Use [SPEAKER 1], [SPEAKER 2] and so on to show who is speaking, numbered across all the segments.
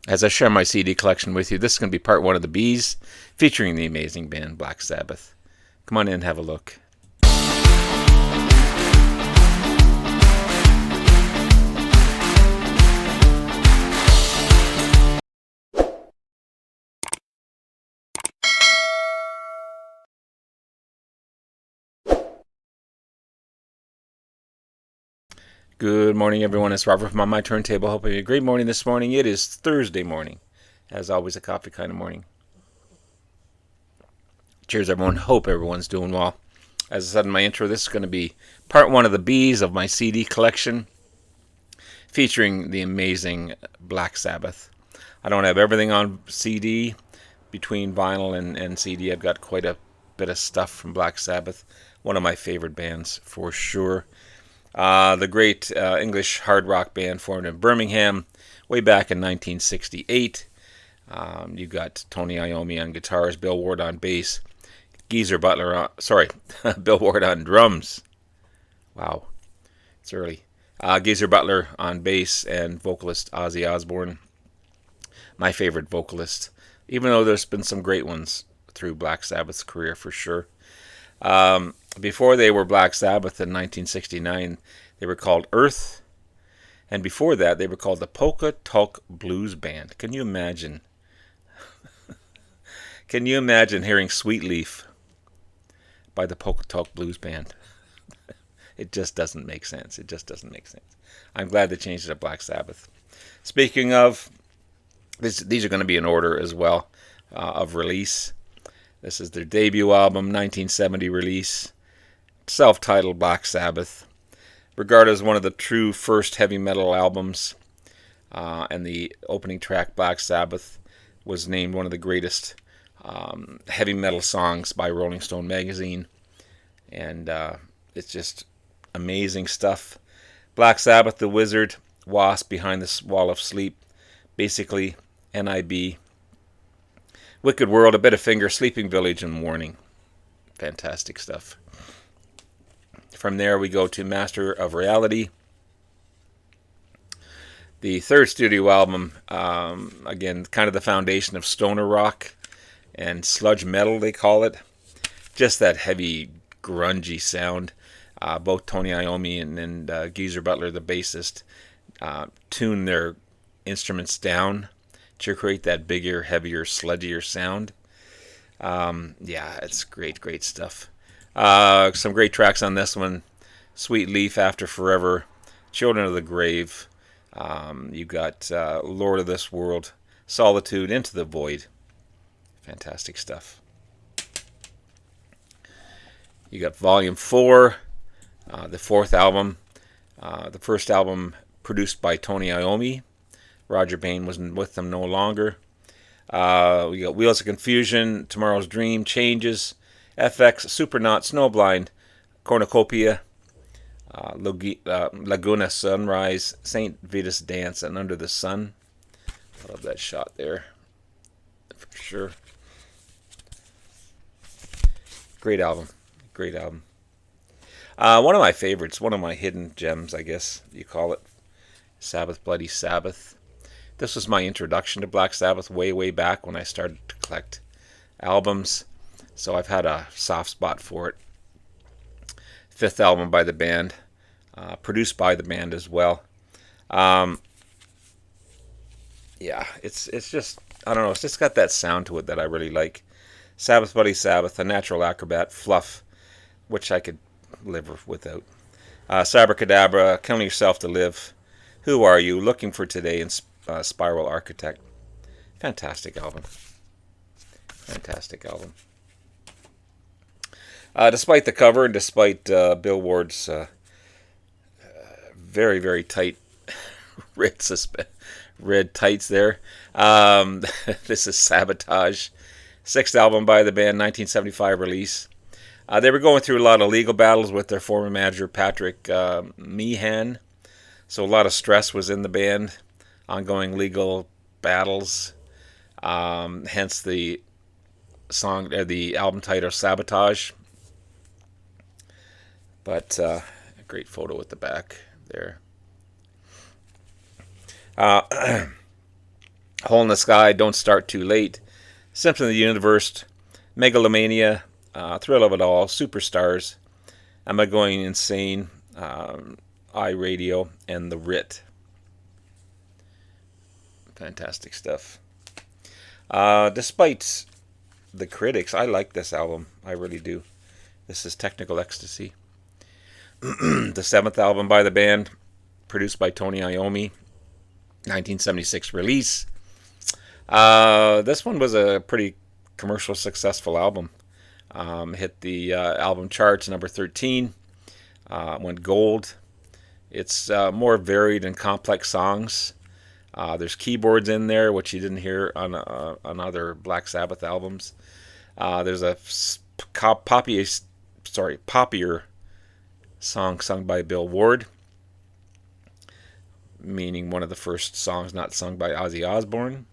[SPEAKER 1] as I share my CD collection with you. This is going to be part one of the Bees, featuring the amazing band Black Sabbath. Come on in and have a look. Good morning, everyone. It's Robert from On My Turntable. Hope you had a great morning this morning. It is Thursday morning. As always, a coffee kind of morning. Cheers, everyone. Hope everyone's doing well. As I said in my intro, this is going to be part one of the Bees of my CD collection, featuring the amazing Black Sabbath. I don't have everything on CD. Between vinyl and CD, I've got quite a bit of stuff from Black Sabbath. One of my favorite bands, for sure. The great English hard rock band formed in Birmingham way back in 1968. You got Tony Iommi on guitars, Bill Ward on bass, Geezer Butler Bill Ward on drums. Wow, it's early. Geezer Butler on bass and vocalist Ozzy Osbourne, my favorite vocalist, even though there's been some great ones through Black Sabbath's career for sure. Before they were Black Sabbath in 1969, they were called Earth, and before that they were called the Polka Tulk Blues Band. Can you imagine? Can you imagine hearing Sweet Leaf by the Polka Tulk Blues Band? It just doesn't make sense. It just doesn't make sense. I'm glad they changed it to Black Sabbath. Speaking of, these are going to be in order as well of release. This is their debut album, 1970 release, self-titled Black Sabbath, regarded as one of the true first heavy metal albums, and the opening track, Black Sabbath, was named one of the greatest heavy metal songs by Rolling Stone magazine, and it's just amazing stuff. Black Sabbath, the Wizard, Wasp, Behind the Wall of Sleep, basically NIB, Wicked World, A Bit of Finger, Sleeping Village, and Warning. Fantastic stuff. From there we go to Master of Reality, the third studio album, again, kind of the foundation of stoner rock and sludge metal, they call it. Just that heavy, grungy sound. Both Tony Iommi and Geezer Butler, the bassist, tune their instruments down to create that bigger, heavier, sludgier sound. Yeah, it's great stuff. Some great tracks on this one. Sweet Leaf, After Forever, Children of the Grave. You got Lord of this World, Solitude, Into the Void. Fantastic stuff. You got Volume 4, the fourth album. The first album produced by Tony Iommi. Roger Bain wasn't with them no longer. We got Wheels of Confusion, Tomorrow's Dream, Changes, FX, Supernaut, Snowblind, Cornucopia, Laguna Sunrise, St. Vitus Dance, and Under the Sun. I love that shot there, for sure. Great album. One of my favorites, one of my hidden gems, I guess you call it, Sabbath, Bloody Sabbath. This was my introduction to Black Sabbath way back when I started to collect albums, so I've had a soft spot for it. Fifth album by the band, produced by the band as well. Yeah, it's just, I don't know, it's just got that sound to it that I really like. Sabbath, Bloody Sabbath, A Natural Acrobat, Fluff, which I could live without. Sabracadabra, Killing Yourself to Live, Who Are You, Looking for Today, and Spiral Architect. Fantastic album. Despite the cover and despite Bill Ward's very tight red tights there, this is Sabotage. Sixth album by the band, 1975 release. They were going through a lot of legal battles with their former manager, Patrick Meehan. So a lot of stress was in the band. Ongoing legal battles. Hence the song, the album title, Sabotage. But a great photo at the back there. Hole in the Sky, Don't Start Too Late, Symptom of the Universe, Megalomania, Thrill of It All, Superstars, Am I Going Insane, iRadio, and The Writ. Fantastic stuff. Despite the critics, I like this album. I really do. This is Technical Ecstasy. The seventh album by the band, produced by Tony Iommi, 1976 release. This one was a pretty commercial successful album. Hit the album charts, number 13. Went gold. It's more varied and complex songs. There's keyboards in there, which you didn't hear on other Black Sabbath albums. There's a poppier song sung by Bill Ward, meaning one of the first songs not sung by Ozzy Osbourne.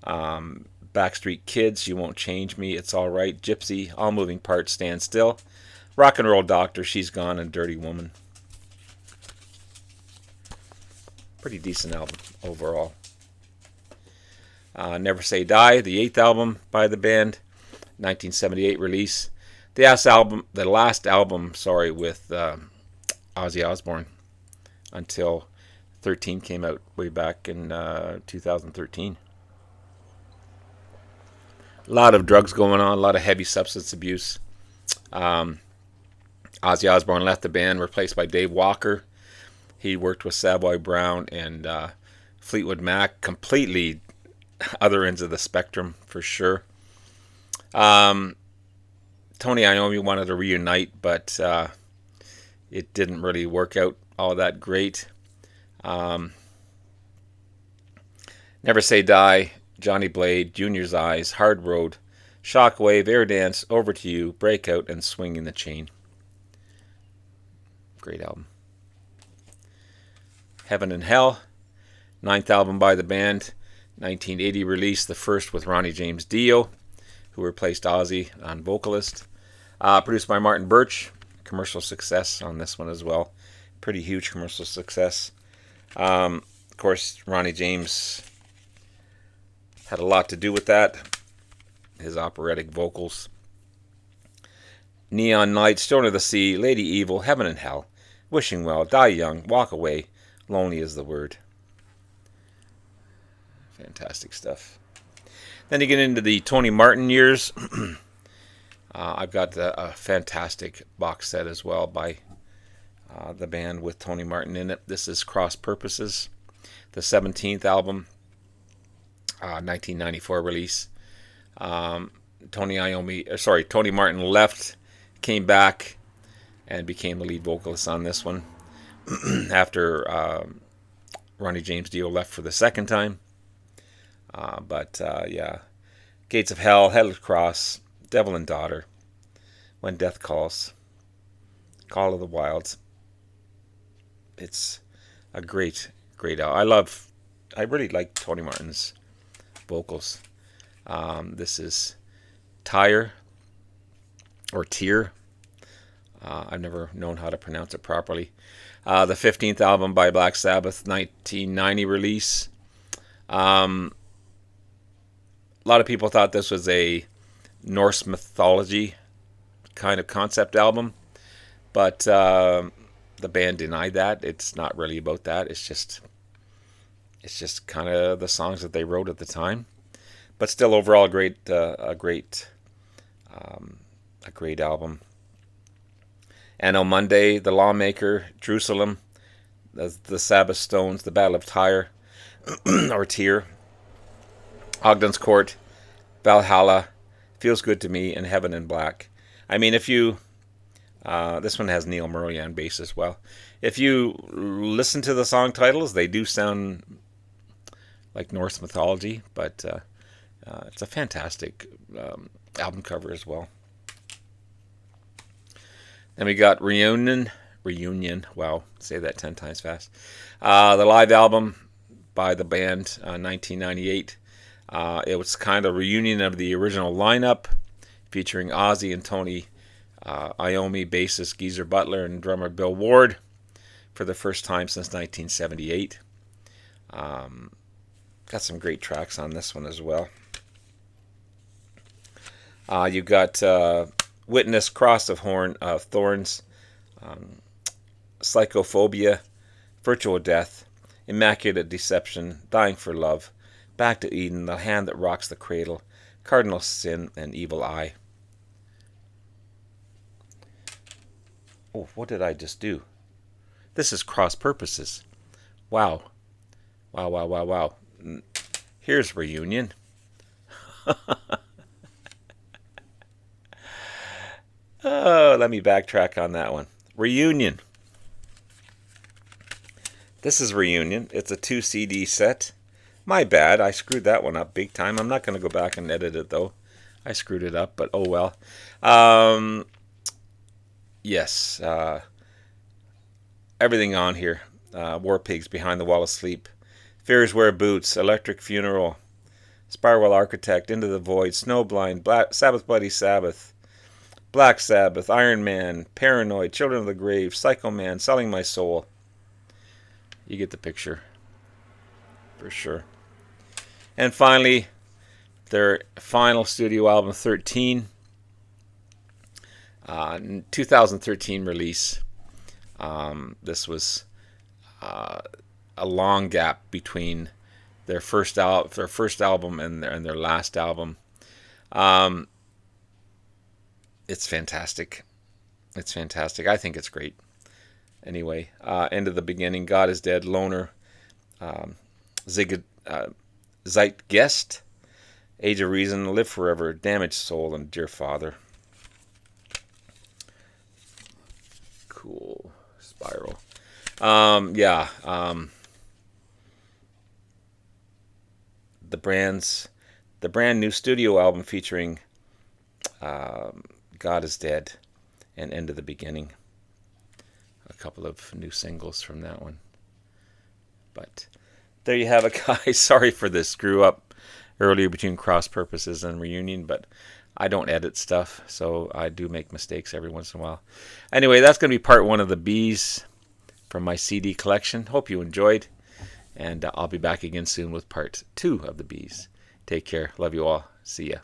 [SPEAKER 1] Backstreet Kids, You Won't Change Me, It's All Right, Gypsy, All Moving Parts, Stand Still, Rock and Roll Doctor, She's Gone, and Dirty Woman. Pretty decent album overall. Never Say Die, the eighth album by the band, 1978 release. The last album, with Ozzy Osbourne, until 13 came out way back in 2013. A lot of drugs going on, a lot of heavy substance abuse. Ozzy Osbourne left the band, replaced by Dave Walker. He worked with Savoy Brown and Fleetwood Mac, completely other ends of the spectrum for sure. Tony Iommi wanted to reunite, but it didn't really work out all that great. Never Say Die, Johnny Blade, Junior's Eyes, Hard Road, Shockwave, Air Dance, Over to You, Breakout, and Swinging the Chain. Great album. Heaven and Hell, ninth album by the band, 1980 release, the first with Ronnie James Dio, who replaced Ozzy on vocalist. Produced by Martin Birch. Commercial success on this one as well. Pretty huge commercial success. Of course, Ronnie James had a lot to do with that. His operatic vocals. Neon Night, Stone of the Sea, Lady Evil, Heaven and Hell, Wishing Well, Die Young, Walk Away, Lonely is the Word. Fantastic stuff. Then you get into the Tony Martin years. I've got a fantastic box set as well by the band with Tony Martin in it. This is Cross Purposes, the 17th album, 1994 release. Tony Martin left, came back, and became the lead vocalist on this one after Ronnie James Dio left for the second time. Gates of Hell, Headless Cross, Devil and Daughter, When Death Calls, Call of the Wilds. It's a great album. I really like Tony Martin's vocals. This is Tear. I've never known how to pronounce it properly. The 15th album by Black Sabbath, 1990 release. A lot of people thought this was a Norse mythology kind of concept album, but the band denied that. It's not really about that. It's just kind of the songs that they wrote at the time. But still, overall, a great album. Anno Monday, The Lawmaker, Jerusalem, the Sabbath Stones, The Battle of Tyre, or Tyr, Ogden's Court, Valhalla, Feels Good to Me, and Heaven in Black. I mean, if you... this one has Neil Murray on bass as well. If you listen to the song titles, they do sound like Norse mythology, but it's a fantastic album cover as well. Then we got Reunion. Wow, say that 10 times fast. The live album by the band, 1998. It was kind of a reunion of the original lineup, featuring Ozzy and Tony Iommi, bassist Geezer Butler, and drummer Bill Ward for the first time since 1978. Got some great tracks on this one as well. You got Witness, Cross of Thorns, Psychophobia, Virtual Death, Immaculate Deception, Dying for Love, Back to Eden, The Hand That Rocks the Cradle, Cardinal Sin, and Evil Eye. Oh, what did I just do? This is Cross Purposes. Wow. Wow, wow, wow, wow. Here's Reunion. Oh, let me backtrack on that one. Reunion. This is Reunion. It's a 2 CD set. My bad. I screwed that one up big time. I'm not going to go back and edit it, though. I screwed it up, but oh well. Yes. Everything on here. War Pigs, Behind the Wall of Sleep, Fears Wear Boots, Electric Funeral, Spiral Architect, Into the Void, Snowblind, Black Sabbath Bloody Sabbath, Black Sabbath, Iron Man, Paranoid, Children of the Grave, Psycho Man, Selling My Soul. You get the picture, for sure. And finally, their final studio album, 13, 2013 release. This was a long gap between their first album and their last album. It's fantastic. It's fantastic. I think it's great. Anyway, End of the Beginning, God is Dead, Loner, Zeitgeist, Age of Reason, Live Forever, Damaged Soul, and Dear Father. Cool. Spiral. The brand new studio album featuring God is Dead and End of the Beginning. A couple of new singles from that one. But there you have it, guys. Sorry for the screw up earlier between Cross Purposes and Reunion, but I don't edit stuff, so I do make mistakes every once in a while. Anyway, that's going to be part 1 of the Bees from my CD collection. Hope you enjoyed, and I'll be back again soon with part 2 of the Bees. Take care. Love you all. See ya.